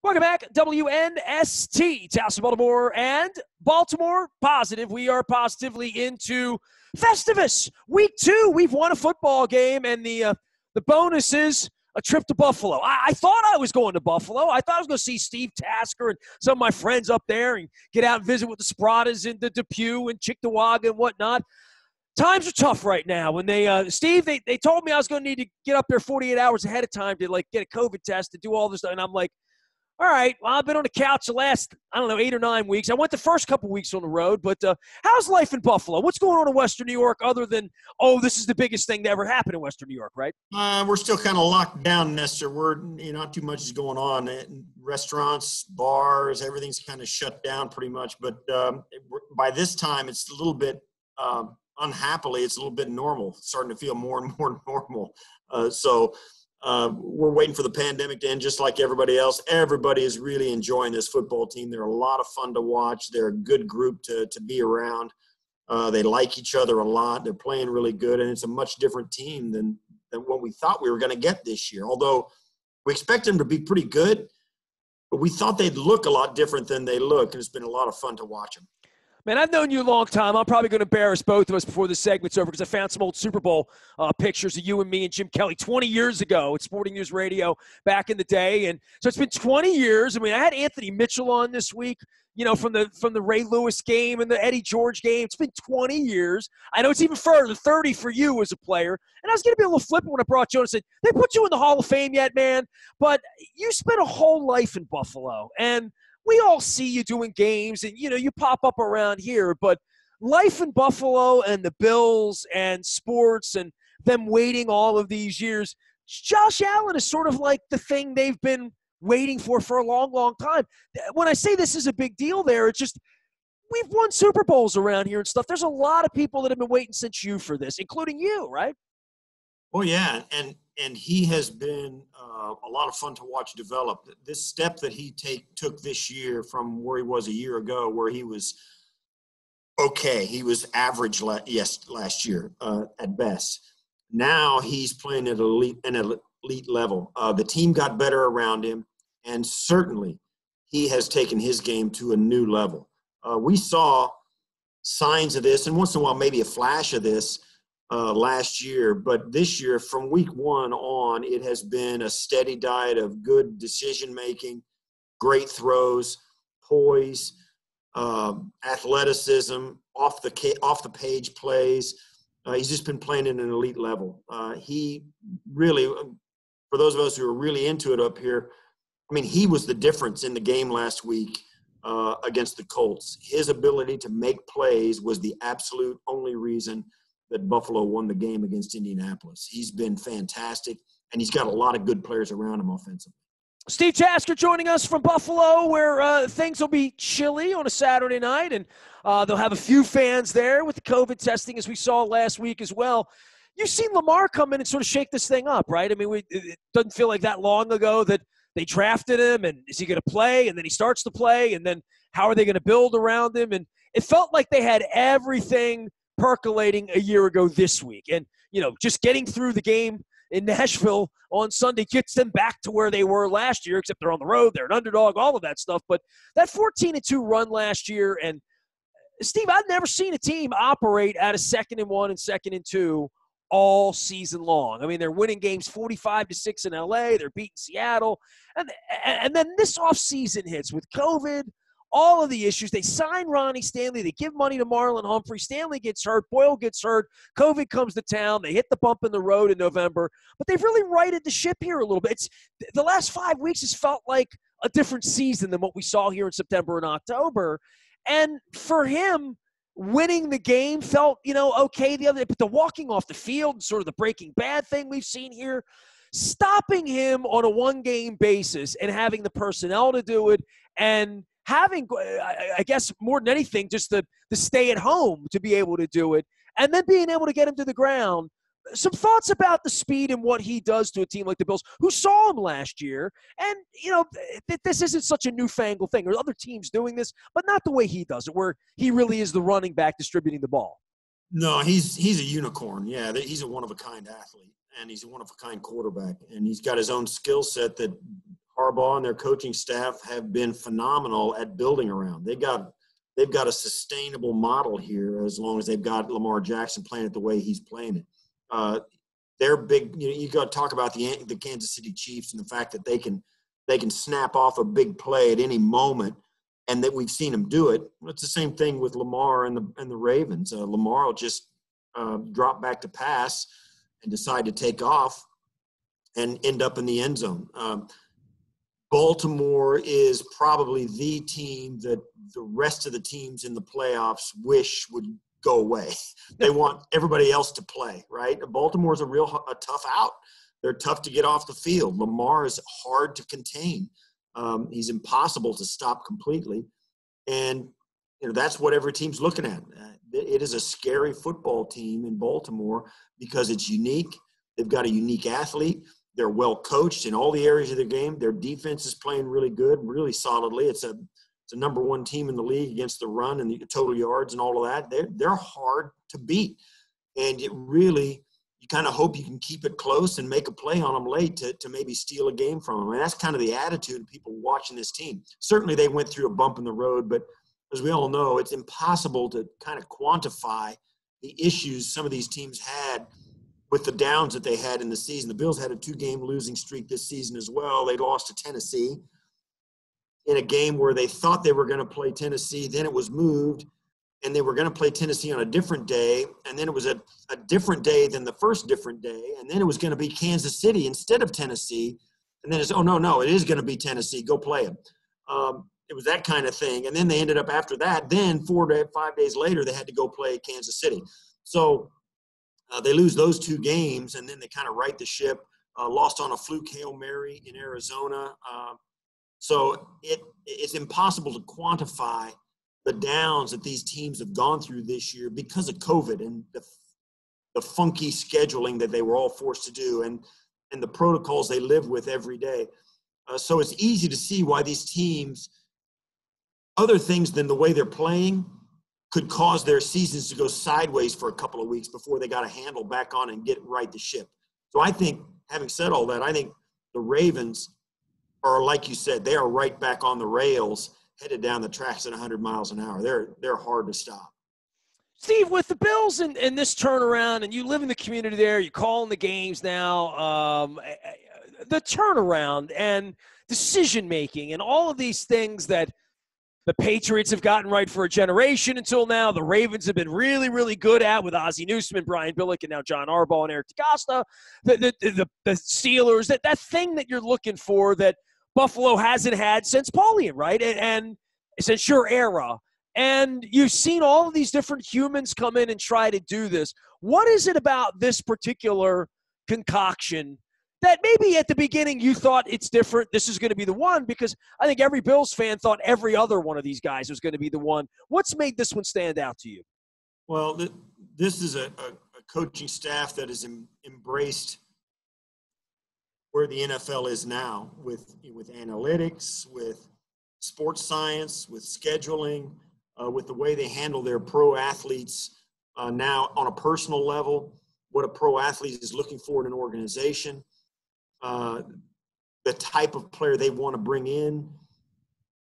Welcome back, WNST, Taos, Baltimore, and Baltimore Positive. We are positively into Festivus. Week 2, we've won a football game, and the bonus is a trip to Buffalo. I thought I was going to Buffalo. I thought I was going to see Steve Tasker and some of my friends up there and get out and visit with the Spratas in the Depew and Cheektowaga and whatnot. Times are tough right now. When Steve, they told me I was going to need to get up there 48 hours ahead of time to, get a COVID test to do all this stuff, and I'm like, all right, well, I've been on the couch the last, 8 or 9 weeks. I went the first couple weeks on the road, but how's life in Buffalo? What's going on in Western New York other than, this is the biggest thing that ever happened in Western New York, right? We're still kind of locked down, Nestor. Not too much is going on. Restaurants, bars, everything's kind of shut down pretty much. But by this time, it's a little bit, unhappily, it's a little bit normal, starting to feel more and more normal. We're waiting for the pandemic to end just like everybody else. Everybody is really enjoying this football team. They're a lot of fun to watch. They're a good group to be around. They like each other a lot. They're playing really good, and it's a much different team than what we thought we were going to get this year. Although we expect them to be pretty good, but we thought they'd look a lot different than they look, and it's been a lot of fun to watch them. Man, I've known you a long time. I'm probably going to embarrass both of us before this segment's over because I found some old Super Bowl pictures of you and me and Jim Kelly 20 years ago at Sporting News Radio back in the day. And so it's been 20 years. I had Anthony Mitchell on this week, from the Ray Lewis game and the Eddie George game. It's been 20 years. I know it's even further, 30 for you as a player. And I was going to be a little flippant when I brought you on and said, they put you in the Hall of Fame yet, man? But you spent a whole life in Buffalo. And we all see you doing games and, you pop up around here, but life in Buffalo and the Bills and sports and them waiting all of these years, Josh Allen is sort of like the thing they've been waiting for a long, long time. When I say this is a big deal there, it's just we've won Super Bowls around here and stuff. There's a lot of people that have been waiting since you for this, including you, right? Oh, yeah, and he has been a lot of fun to watch develop. This step that he took this year from where he was a year ago, where he was okay, he was average last year at best. Now he's playing at an elite level. The team got better around him, and certainly he has taken his game to a new level. We saw signs of this, and once in a while maybe a flash of this, last year, but this year from week 1 on, it has been a steady diet of good decision-making, great throws, poise, athleticism, off the page plays. He's just been playing at an elite level. He really, for those of us who are really into it up here, he was the difference in the game last week against the Colts. His ability to make plays was the absolute only reason that Buffalo won the game against Indianapolis. He's been fantastic, and he's got a lot of good players around him offensively. Steve Tasker joining us from Buffalo, where things will be chilly on a Saturday night, and they'll have a few fans there with the COVID testing, as we saw last week as well. You've seen Lamar come in and sort of shake this thing up, right? It doesn't feel like that long ago that they drafted him, and is he going to play? And then he starts to play, and then how are they going to build around him? And it felt like they had everything percolating a year ago this week. And, just getting through the game in Nashville on Sunday gets them back to where they were last year, except they're on the road, they're an underdog, all of that stuff. But that 14-2 run last year, and Steve, I've never seen a team operate out of 2nd and 1 and 2nd and 2 all season long. They're winning games 45-6 in LA, they're beating Seattle. And then this offseason hits with COVID, all of the issues. They sign Ronnie Stanley. They give money to Marlon Humphrey. Stanley gets hurt. Boyle gets hurt. COVID comes to town. They hit the bump in the road in November. But they've really righted the ship here a little bit. The last 5 weeks has felt like a different season than what we saw here in September and October. And for him, winning the game felt, okay the other day. But the walking off the field, sort of the Breaking Bad thing we've seen here, stopping him on a one-game basis and having the personnel to do it and having, I guess, more than anything, just the stay at home to be able to do it, and then being able to get him to the ground. Some thoughts about the speed and what he does to a team like the Bills, who saw him last year. And, this isn't such a newfangled thing. There's other teams doing this, but not the way he does it, where he really is the running back distributing the ball. No, he's a unicorn. Yeah, he's a one-of-a-kind athlete, and he's a one-of-a-kind quarterback, and he's got his own skill set that Harbaugh and their coaching staff have been phenomenal at building around. They've got a sustainable model here as long as they've got Lamar Jackson playing it the way he's playing it. They're big. You got to talk about the Kansas City Chiefs and the fact that they can snap off a big play at any moment, and that we've seen them do it. It's the same thing with Lamar and the Ravens. Lamar will just drop back to pass and decide to take off and end up in the end zone. Baltimore is probably the team that the rest of the teams in the playoffs wish would go away. They want everybody else to play, right? Baltimore's a tough out. They're tough to get off the field. Lamar is hard to contain. He's impossible to stop completely. And, that's what every team's looking at. It is a scary football team in Baltimore because it's unique. They've got a unique athlete. They're well coached in all the areas of their game. Their defense is playing really good, really solidly. It's a number one team in the league against the run and the total yards and all of that. They're hard to beat. And it really, you kind of hope you can keep it close and make a play on them late to maybe steal a game from them. And that's kind of the attitude of people watching this team. Certainly they went through a bump in the road, but as we all know, it's impossible to kind of quantify the issues some of these teams had with the downs that they had in the season. The Bills had a 2-game losing streak this season as well. They lost to Tennessee in a game where they thought they were going to play Tennessee. Then it was moved, and they were going to play Tennessee on a different day. And then it was a different day than the first different day. And then it was going to be Kansas City instead of Tennessee. And then it's, oh, no, it is going to be Tennessee. Go play them. It was that kind of thing. And then they ended up after that. Then 4 to 5 days later, they had to go play Kansas City. So they lose those 2 games, and then they kind of right the ship. Lost on a fluke Hail Mary in Arizona. So it's impossible to quantify the downs that these teams have gone through this year because of COVID and the funky scheduling that they were all forced to do and the protocols they live with every day. So it's easy to see why these teams, other things than the way they're playing, could cause their seasons to go sideways for a couple of weeks before they got a handle back on and get right the ship. So I think, having said all that, I think the Ravens are, like you said, they are right back on the rails, headed down the tracks at 100 miles an hour. They're hard to stop. Steve, with the Bills and this turnaround, and you live in the community there, you're calling the games now, the turnaround and decision-making and all of these things that the Patriots have gotten right for a generation until now. The Ravens have been really, really good at with Ozzie Newsome, Brian Billick, and now John Harbaugh and Eric DeCosta. The Steelers, that thing that you're looking for that Buffalo hasn't had since Paulian, right? And since your era. And you've seen all of these different humans come in and try to do this. What is it about this particular concoction that maybe at the beginning you thought it's different, this is going to be the one? Because I think every Bills fan thought every other one of these guys was going to be the one. What's made this one stand out to you? Well, this is a coaching staff that has embraced where the NFL is now with analytics, with sports science, with scheduling, with the way they handle their pro athletes now on a personal level, what a pro athlete is looking for in an organization. The type of player they want to bring in,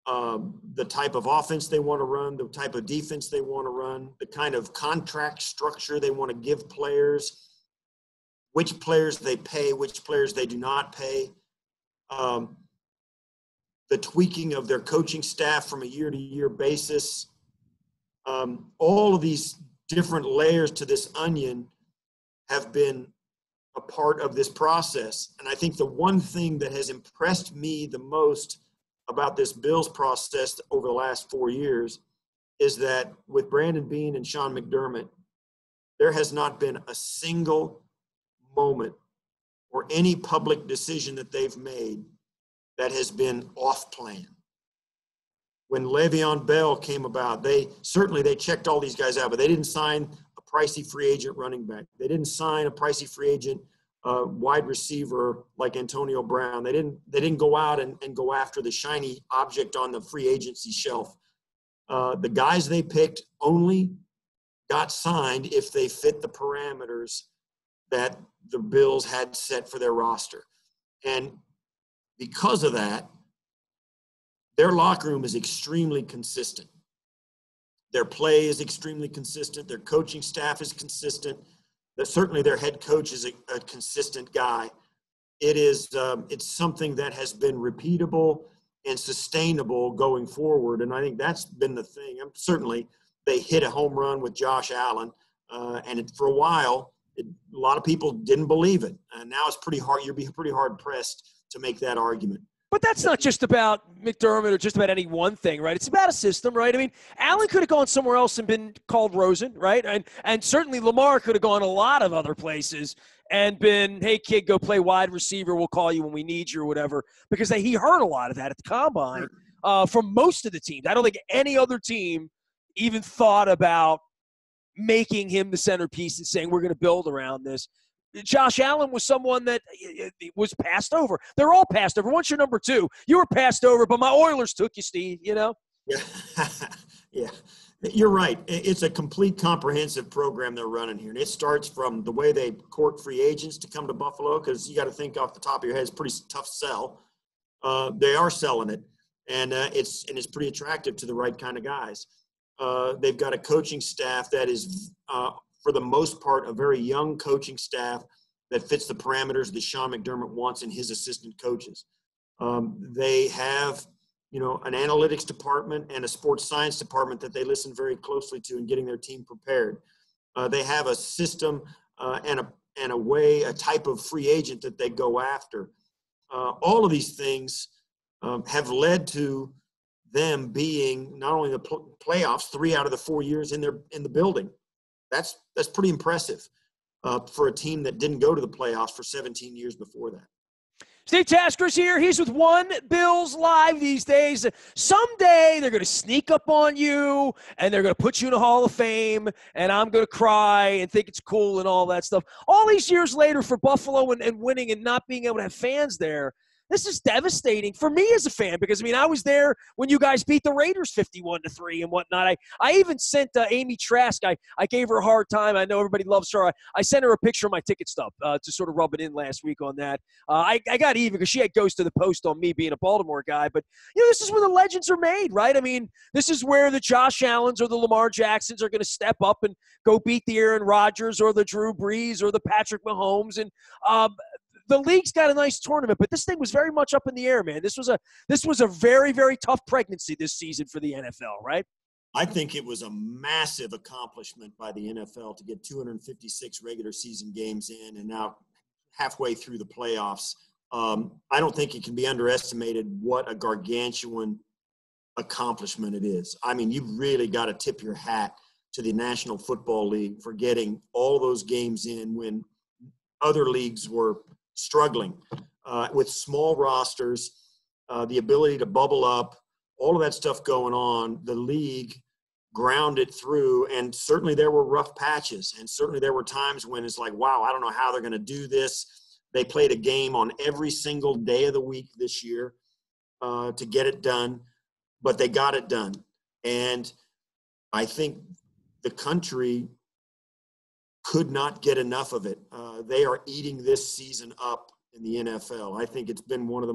the type of offense they want to run, the type of defense they want to run, the kind of contract structure they want to give players, which players they pay, which players they do not pay, the tweaking of their coaching staff from a year-to-year basis. All of these different layers to this onion have been a part of this process. And I think the one thing that has impressed me the most about this Bills process over the last 4 years is that with Brandon Beane and Sean McDermott, there has not been a single moment or any public decision that they've made that has been off plan. When Le'Veon Bell came about, they checked all these guys out, but they didn't sign a pricey free agent running back. They didn't sign a pricey free agent wide receiver like Antonio Brown. They didn't go out and go after the shiny object on the free agency shelf. The guys they picked only got signed if they fit the parameters that the Bills had set for their roster. And because of that, their locker room is extremely consistent. Their play is extremely consistent. Their coaching staff is consistent. Certainly their head coach is a consistent guy. It's something that has been repeatable and sustainable going forward. And I think that's been the thing. Certainly they hit a home run with Josh Allen. For a while, a lot of people didn't believe it. And now it's pretty hard. You'll be pretty hard pressed to make that argument. But that's not just about McDermott or just about any one thing, right? It's about a system, right? I mean, Allen could have gone somewhere else and been called Rosen, right? And certainly Lamar could have gone a lot of other places and been, hey, kid, go play wide receiver. We'll call you when we need you or whatever, because he heard a lot of that at the Combine from most of the teams. I don't think any other team even thought about making him the centerpiece and saying we're going to build around this. Josh Allen was someone that was passed over. They're all passed over. Once you're number two, you were passed over, but my Oilers took you, Steve, you know? Yeah, yeah. You're right. It's a complete comprehensive program they're running here. And it starts from the way they court free agents to come to Buffalo, because you got to think off the top of your head, it's a pretty tough sell. They are selling it, and it's pretty attractive to the right kind of guys. They've got a coaching staff that is for the most part, a very young coaching staff that fits the parameters that Sean McDermott wants in his assistant coaches. They have, an analytics department and a sports science department that they listen very closely to in getting their team prepared. They have a system and a type of free agent that they go after. All of these things have led to them being not only the playoffs 3 out of the 4 years in the building. That's pretty impressive for a team that didn't go to the playoffs for 17 years before that. Steve Tasker's here. He's with One Bills Live these days. Someday they're going to sneak up on you, and they're going to put you in the Hall of Fame, and I'm going to cry and think it's cool and all that stuff. All these years later for Buffalo and winning and not being able to have fans there, this is devastating for me as a fan because, I was there when you guys beat the Raiders 51-3 and whatnot. I even sent Amy Trask. I gave her a hard time. I know everybody loves her. I sent her a picture of my ticket stub to sort of rub it in last week on that. I got even because she had Ghost to the Post on me being a Baltimore guy. But, this is where the legends are made, right? This is where the Josh Allens or the Lamar Jacksons are going to step up and go beat the Aaron Rodgers or the Drew Brees or the Patrick Mahomes. And the league's got a nice tournament, but this thing was very much up in the air, man. This was a very, very tough pregnancy this season for the NFL, right? I think it was a massive accomplishment by the NFL to get 256 regular season games in and now halfway through the playoffs. I don't think it can be underestimated what a gargantuan accomplishment it is. You've really got to tip your hat to the National Football League for getting all those games in when other leagues were struggling with small rosters, the ability to bubble up, all of that stuff going on. The league grounded through, and certainly there were rough patches, and certainly there were times when it's like, wow, I don't know how they're going to do this. They played a game on every single day of the week this year to get it done, but they got it done. And I think the country could not get enough of it. They are eating this season up in the NFL. I think it's been one of the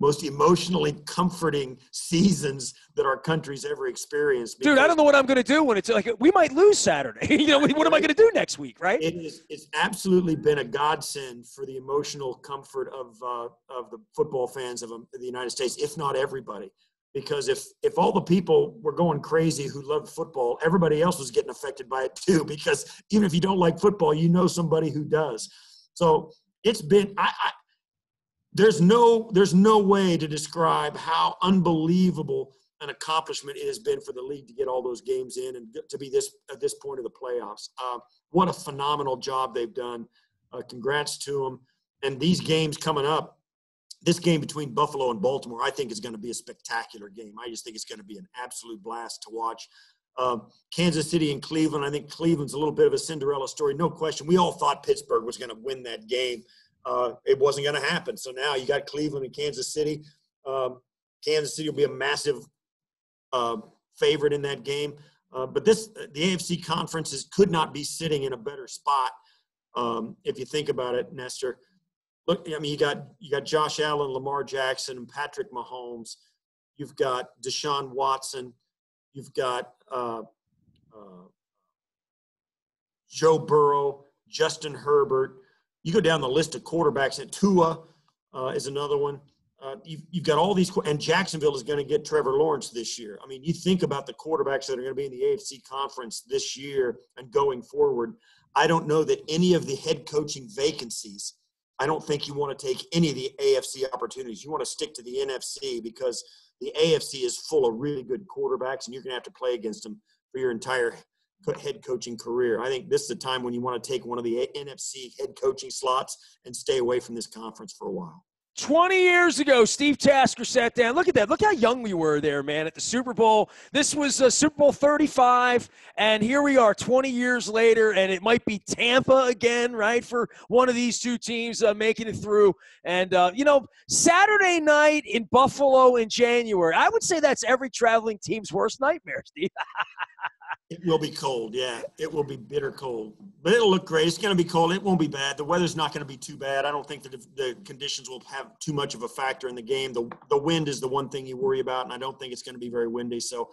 most emotionally comforting seasons that our country's ever experienced. Dude, I don't know what I'm going to do when it's like we might lose Saturday. What am I going to do next week, right? It's absolutely been a godsend for the emotional comfort of the football fans of the United States, if not everybody. Because if all the people were going crazy who loved football, everybody else was getting affected by it too. Because even if you don't like football, you know somebody who does. So it's been there's no way to describe how unbelievable an accomplishment it has been for the league to get all those games in and to be at this point of the playoffs. What a phenomenal job they've done. Congrats to them. And these games coming up. This game between Buffalo and Baltimore, I think, is going to be a spectacular game. I just think it's going to be an absolute blast to watch. Kansas City and Cleveland, I think Cleveland's a little bit of a Cinderella story, no question. We all thought Pittsburgh was going to win that game. It wasn't going to happen. So now you got Cleveland and Kansas City. Kansas City will be a massive favorite in that game. But the AFC conferences could not be sitting in a better spot if you think about it, Nestor. look, I mean, you got Josh Allen, Lamar Jackson, and Patrick Mahomes. You've got Deshaun Watson. You've got Joe Burrow, Justin Herbert. You go down the list of quarterbacks, and Tua is another one. You've got all these, and Jacksonville is going to get Trevor Lawrence this year. I mean, you think about the quarterbacks that are going to be in the AFC conference this year and going forward. I don't know that any of the head coaching vacancies, I don't think you want to take any of the AFC opportunities. You want to stick to the NFC because the AFC is full of really good quarterbacks, and you're going to have to play against them for your entire head coaching career. I think this is the time when you want to take one of the NFC head coaching slots and stay away from this conference for a while. 20 years ago, Steve Tasker sat down. Look at that. Look how young we were there, man, at the Super Bowl. This was Super Bowl 35, and here we are 20 years later, and it might be Tampa again, right, for one of these two teams making it through. And, Saturday night in Buffalo in January, I would say that's every traveling team's worst nightmare, Steve. It will be cold, yeah. It will be bitter cold. But it'll look great. It's going to be cold. It won't be bad. The weather's not going to be too bad. I don't think that the conditions will have too much of a factor in the game. The wind is the one thing you worry about, and I don't think it's going to be very windy. So,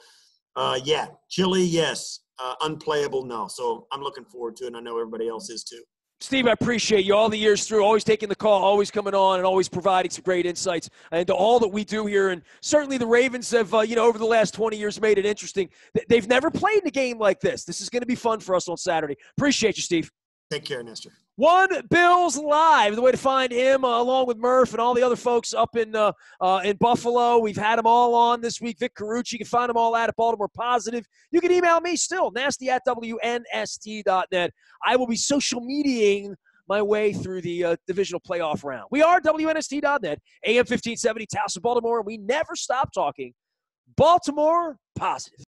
chilly, yes. Unplayable, no. So I'm looking forward to it, and I know everybody else is too. Steve, I appreciate you all the years through, always taking the call, always coming on, and always providing some great insights into all that we do here. And certainly the Ravens have, over the last 20 years made it interesting. They've never played in a game like this. This is going to be fun for us on Saturday. Appreciate you, Steve. Take care, Nestor. One Bills Live, the way to find him along with Murph and all the other folks up in Buffalo. We've had them all on this week. Vic Carucci, you can find them all at Baltimore Positive. You can email me still, nasty@WNST.net. I will be social mediating my way through the divisional playoff round. We are WNST.net, AM 1570, Taos, Baltimore, and we never stop talking Baltimore Positive.